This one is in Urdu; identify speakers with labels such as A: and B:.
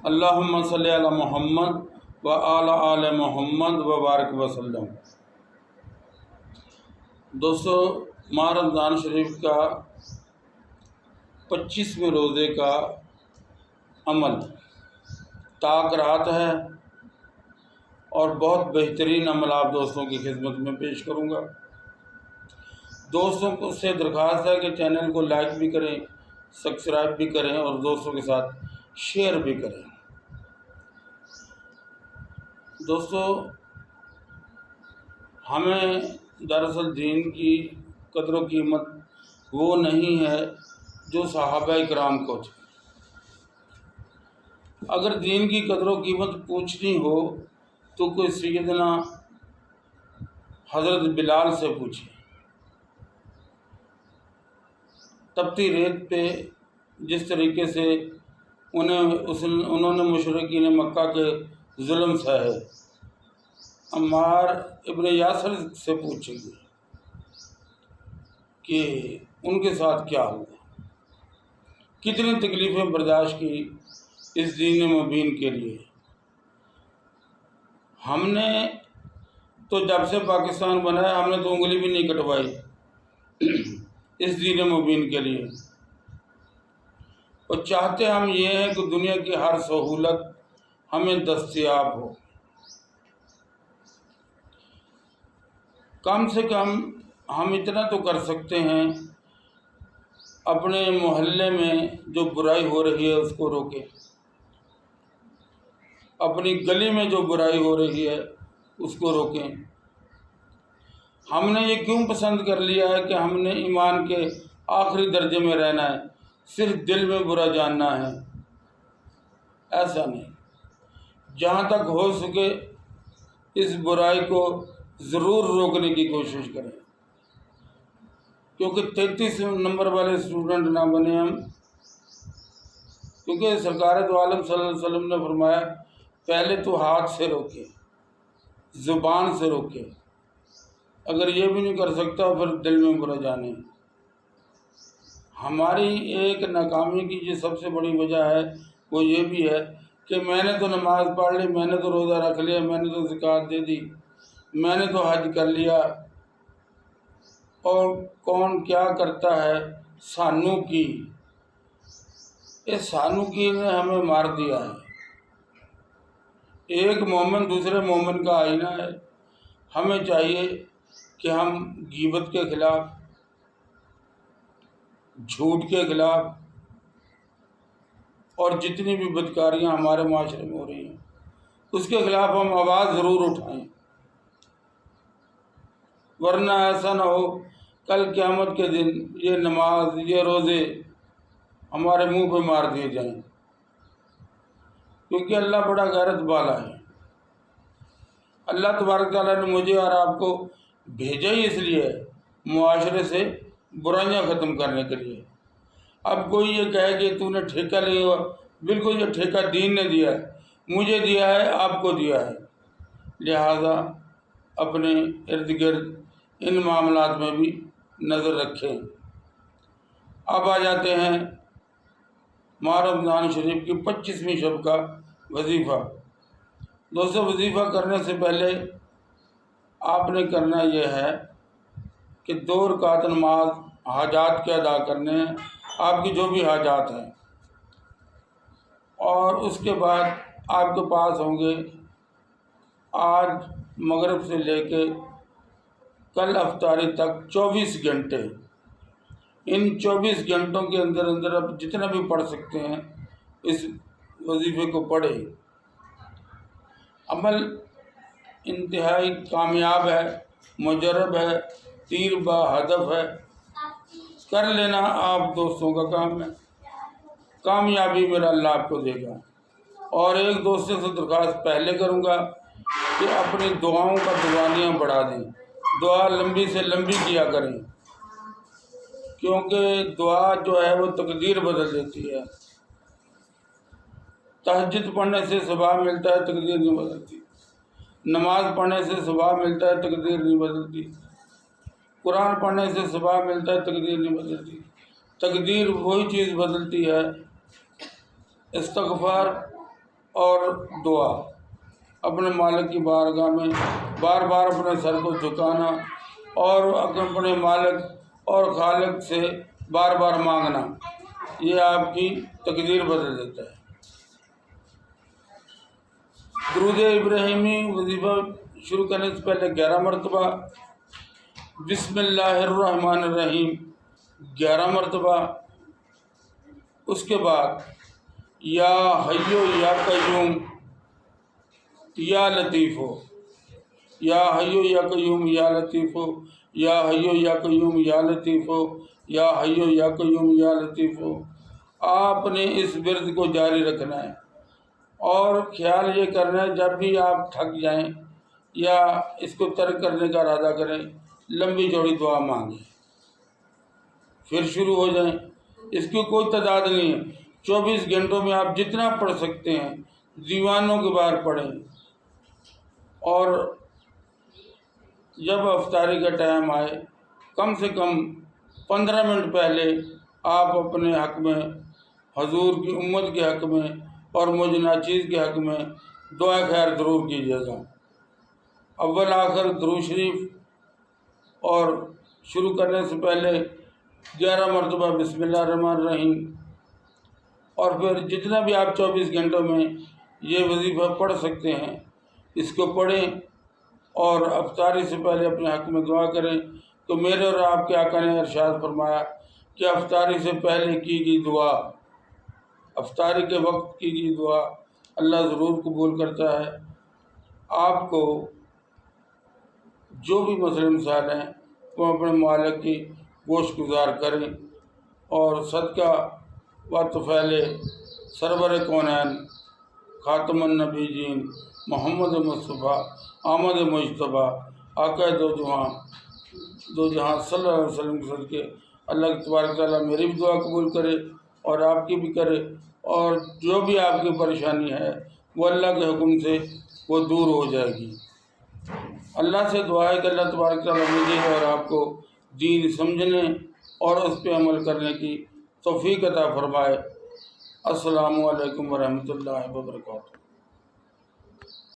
A: اللہم صلی علی محمد و علی آل محمد و بارک وسلم۔ دوستو، ماہ رمضان شریف کا 25ویں روزے کا عمل تاک رات ہے اور بہت بہترین عمل آپ دوستوں کی خدمت میں پیش کروں گا۔ دوستوں کو سے درخواست ہے کہ چینل کو لائک بھی کریں، سبسکرائب بھی کریں اور دوستوں کے ساتھ شیئر بھی کریں۔ دوستو، ہمیں دراصل دین کی قدر و قیمت وہ نہیں ہے جو صحابہ کرام کو تھی۔ اگر دین کی قدر و قیمت پوچھنی ہو تو کوئی سیدنا حضرت بلال سے پوچھیں۔ تپتی ریت پہ جس طریقے سے انہوں نے مشرکین مکہ کے ظلم سہے، عمار ابن یاسر سے پوچھیں گے کہ ان کے ساتھ کیا ہوا، کتنی تکلیفیں برداشت کی اس دین مبین کے لیے۔ ہم نے تو جب سے پاکستان بنا ہے ہم نے تو انگلی بھی نہیں کٹوائی اس دین مبین کے لیے، اور چاہتے ہم یہ ہیں کہ دنیا کی ہر سہولت ہمیں دستیاب ہو۔ کم سے کم ہم اتنا تو کر سکتے ہیں، اپنے محلے میں جو برائی ہو رہی ہے اس کو روکیں، اپنی گلی میں جو برائی ہو رہی ہے اس کو روکیں۔ ہم نے یہ کیوں پسند کر لیا ہے کہ ہم نے ایمان کے آخری درجے میں رہنا ہے، صرف دل میں برا جاننا ہے؟ ایسا نہیں، جہاں تک ہو سکے اس برائی کو ضرور روکنے کی کوشش کریں، کیونکہ 33 نمبر والے اسٹوڈنٹ نہ بنے ہم، کیونکہ سرکار دو عالم صلی اللہ علیہ وسلم نے فرمایا پہلے تو ہاتھ سے روکے، زبان سے روکے، اگر یہ بھی نہیں کر سکتا پھر دل میں برا جانے۔ ہماری ایک ناکامی کی جو سب سے بڑی وجہ ہے وہ یہ بھی ہے کہ میں نے تو نماز پڑھ لی، میں نے تو روزہ رکھ لیا، میں نے تو زکوٰۃ دے دی، میں نے تو حج کر لیا، اور کون کیا کرتا ہے سانو کی۔ اس سانو کی نے ہمیں مار دیا ہے۔ ایک مومن دوسرے مومن کا آئینہ ہے۔ ہمیں چاہیے کہ ہم غیبت کے خلاف، جھوٹ کے خلاف اور جتنی بھی بدکاریاں ہمارے معاشرے میں ہو رہی ہیں اس کے خلاف ہم آواز ضرور اٹھائیں، ورنہ ایسا نہ ہو کل قیامت کے دن یہ نماز یہ روزے ہمارے منہ پہ مار دیے جائیں، کیونکہ اللہ بڑا غیرت والا ہے۔ اللہ تبارک تعالیٰ نے مجھے اور آپ کو بھیجا ہی اس لیے ہے، معاشرے سے برائیاں ختم کرنے کے لیے۔ اب کوئی یہ کہے کہ تو نے ٹھیکہ لیا ہوا، بالکل یہ ٹھیکہ دین نے دیا ہے، مجھے دیا ہے، آپ کو دیا ہے، لہذا اپنے ارد گرد ان معاملات میں بھی نظر رکھیں۔ اب آ جاتے ہیں ماہ رمضان شریف کی 25ویں شب کا وظیفہ۔ دوستو، وظیفہ کرنے سے پہلے آپ نے کرنا یہ ہے کہ 2 رکعت نماز حاجات کے ادا کرنے ہیں، آپ کی جو بھی حاجات ہیں، اور اس کے بعد آپ کے پاس ہوں گے آج مغرب سے لے کے کل افطاری تک 24 گھنٹے۔ ان 24 گھنٹوں کے اندر اندر آپ جتنا بھی پڑھ سکتے ہیں اس وظیفے کو پڑھیں۔ عمل انتہائی کامیاب ہے، مجرب ہے، تیر با ہدف ہے، کر لینا آپ دوستوں کا کام ہے، کامیابی میرا اللہ آپ کو دے گا۔ اور ایک دوست سے درخواست پہلے کروں گا کہ اپنی دعاؤں کا دیوانیاں بڑھا دیں، دعا لمبی سے لمبی کیا کریں، کیونکہ دعا جو ہے وہ تقدیر بدل دیتی ہے۔ تہجد پڑھنے سے ثواب ملتا ہے، تقدیر نہیں بدلتی۔ نماز پڑھنے سے ثواب ملتا ہے، تقدیر نہیں بدلتی۔ قرآن پڑھنے سے ثواب ملتا ہے، تقدیر نہیں بدلتی۔ تقدیر وہی چیز بدلتی ہے، استغفار اور دعا، اپنے مالک کی بارگاہ میں بار بار اپنے سر کو جھکانا اور اپنے مالک اور خالق سے بار بار مانگنا، یہ آپ کی تقدیر بدل دیتا ہے۔ درود ابراہیمی وظیفہ شروع کرنے سے پہلے 11 مرتبہ، بسم اللہ الرحمن الرحیم 11 مرتبہ، اس کے بعد یا حیو یا قیوم یا لطیفو، یا حیو یا قیوم یا لطیفو، یا حیو یا قیوم یا لطیفو، یا حیو یا قیوم یا لطیفو۔ آپ نے اس ورد کو جاری رکھنا ہے اور خیال یہ کرنا ہے جب بھی آپ تھک جائیں یا اس کو ترک کرنے کا ارادہ کریں، لمبی چوڑی دعا مانگیں، پھر شروع ہو جائیں۔ اس کی کوئی تعداد نہیں ہے، 24 گھنٹوں میں آپ جتنا پڑھ سکتے ہیں دیوانوں کے باہر پڑھیں، اور جب افطاری کا ٹائم آئے کم سے کم 15 منٹ پہلے آپ اپنے حق میں، حضور کی امت کے حق میں اور مجھ ناچیز کے حق میں دعا خیر ضرور کیجیے گا۔ اول آخر درود شریف، اور شروع کرنے سے پہلے 11 مرتبہ بسم اللہ الرحمن الرحیم، اور پھر جتنا بھی آپ 24 گھنٹوں میں یہ وظیفہ پڑھ سکتے ہیں اس کو پڑھیں، اور افطاری سے پہلے اپنے حق میں دعا کریں۔ تو میرے اور آپ کے آقا نے ارشاد فرمایا کہ افطاری سے پہلے کی گئی دعا، افطاری کے وقت کی گئی دعا اللہ ضرور قبول کرتا ہے۔ آپ کو جو بھی مسئلے مسائل ہیں وہ اپنے مالک کی گوش گزار کریں، اور صدقہ و طفیل سرور کونین خاتم النبیین محمد مصطفیٰ آمد مجتبیٰ آقا دو جہاں صلی اللہ علیہ وسلم کے صدقے اللہ تبارک تعالیٰ میری بھی دعا قبول کرے اور آپ کی بھی کرے، اور جو بھی آپ کی پریشانی ہے وہ اللہ کے حکم سے وہ دور ہو جائے گی۔ اللہ سے دعا ہے کہ اللہ تبارک تعالیٰ مجھے اور آپ کو دین سمجھنے اور اس پہ عمل کرنے کی توفیق عطا فرمائے۔ السلام علیکم ورحمۃ اللہ وبرکاتہ۔